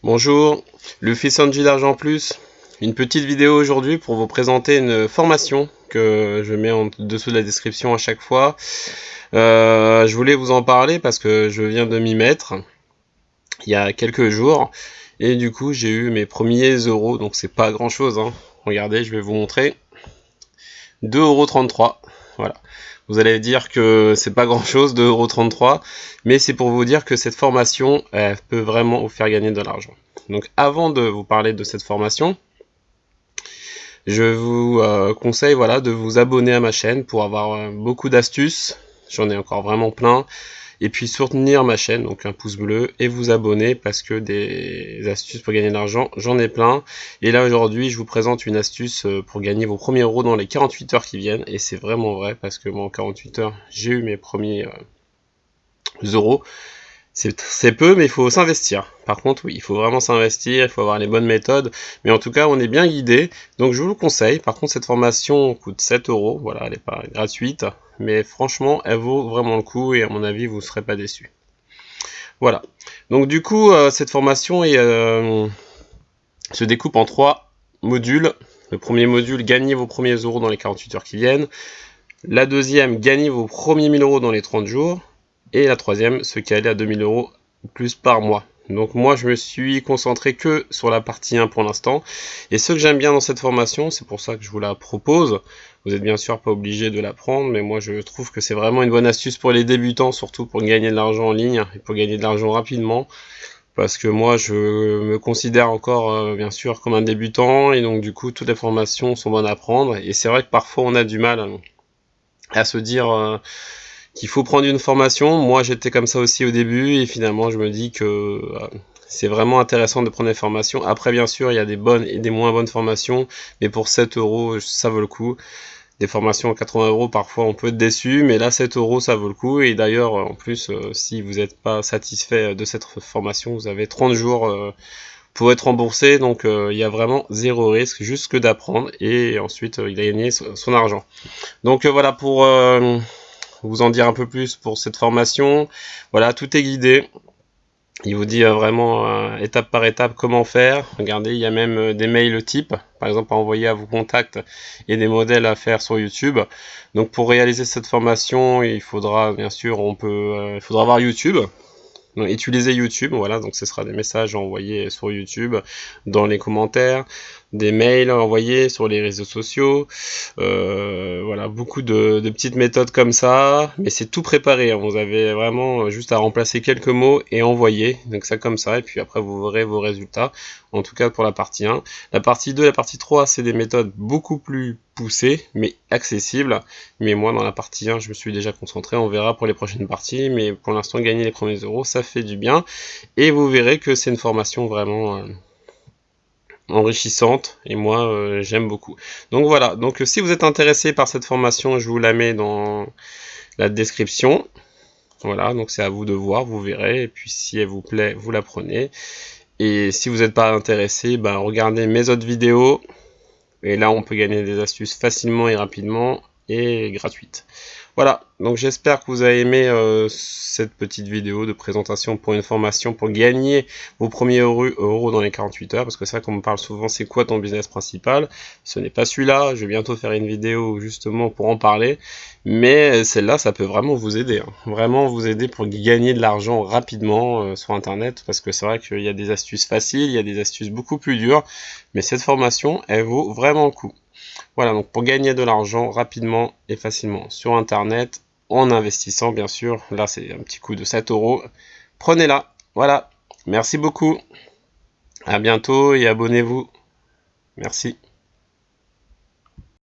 Bonjour, Luffy Sanji d'Argent Plus. Une petite vidéo aujourd'hui pour vous présenter une formation que je mets en dessous de la description à chaque fois. Je voulais vous en parler parce que je viens de m'y mettre il y a quelques jours et du coup j'ai eu mes premiers euros, donc c'est pas grand chose, hein. Regardez, je vais vous montrer. 2,33 €. Voilà. Vous allez dire que c'est pas grand chose, 2,33 €, mais c'est pour vous dire que cette formation, elle peut vraiment vous faire gagner de l'argent. Donc avant de vous parler de cette formation, je vous conseille de vous abonner à ma chaîne pour avoir beaucoup d'astuces. J'en ai encore vraiment plein. Et puis soutenir ma chaîne, donc un pouce bleu, et vous abonner parce que des astuces pour gagner de l'argent, j'en ai plein. Et là aujourd'hui, je vous présente une astuce pour gagner vos premiers euros dans les 48 heures qui viennent. Et c'est vraiment vrai parce que moi en 48 heures, j'ai eu mes premiers euros. C'est peu, mais il faut s'investir. Par contre, oui, il faut vraiment s'investir, il faut avoir les bonnes méthodes. Mais en tout cas, on est bien guidé. Donc, je vous le conseille. Par contre, cette formation coûte 7 €. Voilà, elle n'est pas gratuite. Mais franchement, elle vaut vraiment le coup. Et à mon avis, vous ne serez pas déçus. Voilà. Donc, du coup, cette formation se découpe en 3 modules. Le premier module, gagner vos premiers euros dans les 48 heures qui viennent. La deuxième, gagner vos premiers 1000 € dans les 30 jours. Et la troisième, se caler à 2000 € plus par mois. Donc moi, je me suis concentré que sur la partie 1 pour l'instant. Et ce que j'aime bien dans cette formation, c'est pour ça que je vous la propose. Vous êtes bien sûr pas obligé de la prendre, mais moi je trouve que c'est vraiment une bonne astuce pour les débutants, surtout pour gagner de l'argent en ligne et pour gagner de l'argent rapidement. Parce que moi, je me considère encore, bien sûr, comme un débutant. Et donc du coup, toutes les formations sont bonnes à prendre. Et c'est vrai que parfois, on a du mal à se dire qu'il faut prendre une formation. Moi j'étais comme ça aussi au début et finalement je me dis que c'est vraiment intéressant de prendre des formations. Après bien sûr il y a des bonnes et des moins bonnes formations, mais pour 7 € ça vaut le coup. Des formations à 80 € parfois on peut être déçu, mais là 7 € ça vaut le coup. Et d'ailleurs en plus si vous n'êtes pas satisfait de cette formation, vous avez 30 jours pour être remboursé. Donc il y a vraiment zéro risque, juste que d'apprendre et ensuite il a gagné son argent. Donc voilà pour vous en dire un peu plus pour cette formation. Voilà, tout est guidé. Il vous dit vraiment étape par étape comment faire. Regardez, il y a même des mails types, par exemple à envoyer à vos contacts et des modèles à faire sur YouTube. Donc pour réaliser cette formation, il faudra bien sûr, il faudra avoir YouTube. Donc, utilisez YouTube, voilà, donc ce sera des messages envoyés sur YouTube, dans les commentaires, des mails envoyés sur les réseaux sociaux, voilà, beaucoup de petites méthodes comme ça, mais c'est tout préparé, hein. Vous avez vraiment juste à remplacer quelques mots et envoyer, donc ça comme ça, et puis après vous verrez vos résultats, en tout cas pour la partie 1. La partie 2, la partie 3, c'est des méthodes beaucoup plus poussées, mais accessibles, mais moi dans la partie 1, je me suis déjà concentré, on verra pour les prochaines parties, mais pour l'instant, gagner les premiers euros, ça fait du bien, et vous verrez que c'est une formation vraiment enrichissante, et moi j'aime beaucoup. Donc voilà, donc si vous êtes intéressé par cette formation, je vous la mets dans la description. Voilà, donc c'est à vous de voir, vous verrez, et puis si elle vous plaît, vous la prenez. Et si vous n'êtes pas intéressé, regardez mes autres vidéos, et là on peut gagner des astuces facilement et rapidement, et gratuites. Voilà, donc j'espère que vous avez aimé cette petite vidéo de présentation pour une formation pour gagner vos premiers euros dans les 48 heures, parce que ça, qu'on me parle souvent, c'est quoi ton business principal? Ce n'est pas celui-là, je vais bientôt faire une vidéo justement pour en parler, mais celle-là, ça peut vraiment vous aider, hein. Vraiment vous aider pour gagner de l'argent rapidement sur Internet, parce que c'est vrai qu'il y a des astuces faciles, il y a des astuces beaucoup plus dures, mais cette formation, elle vaut vraiment le coup. Voilà, donc pour gagner de l'argent rapidement et facilement sur Internet, en investissant bien sûr, là c'est un petit coup de 7 €, prenez-la. Voilà, merci beaucoup, à bientôt et abonnez-vous. Merci.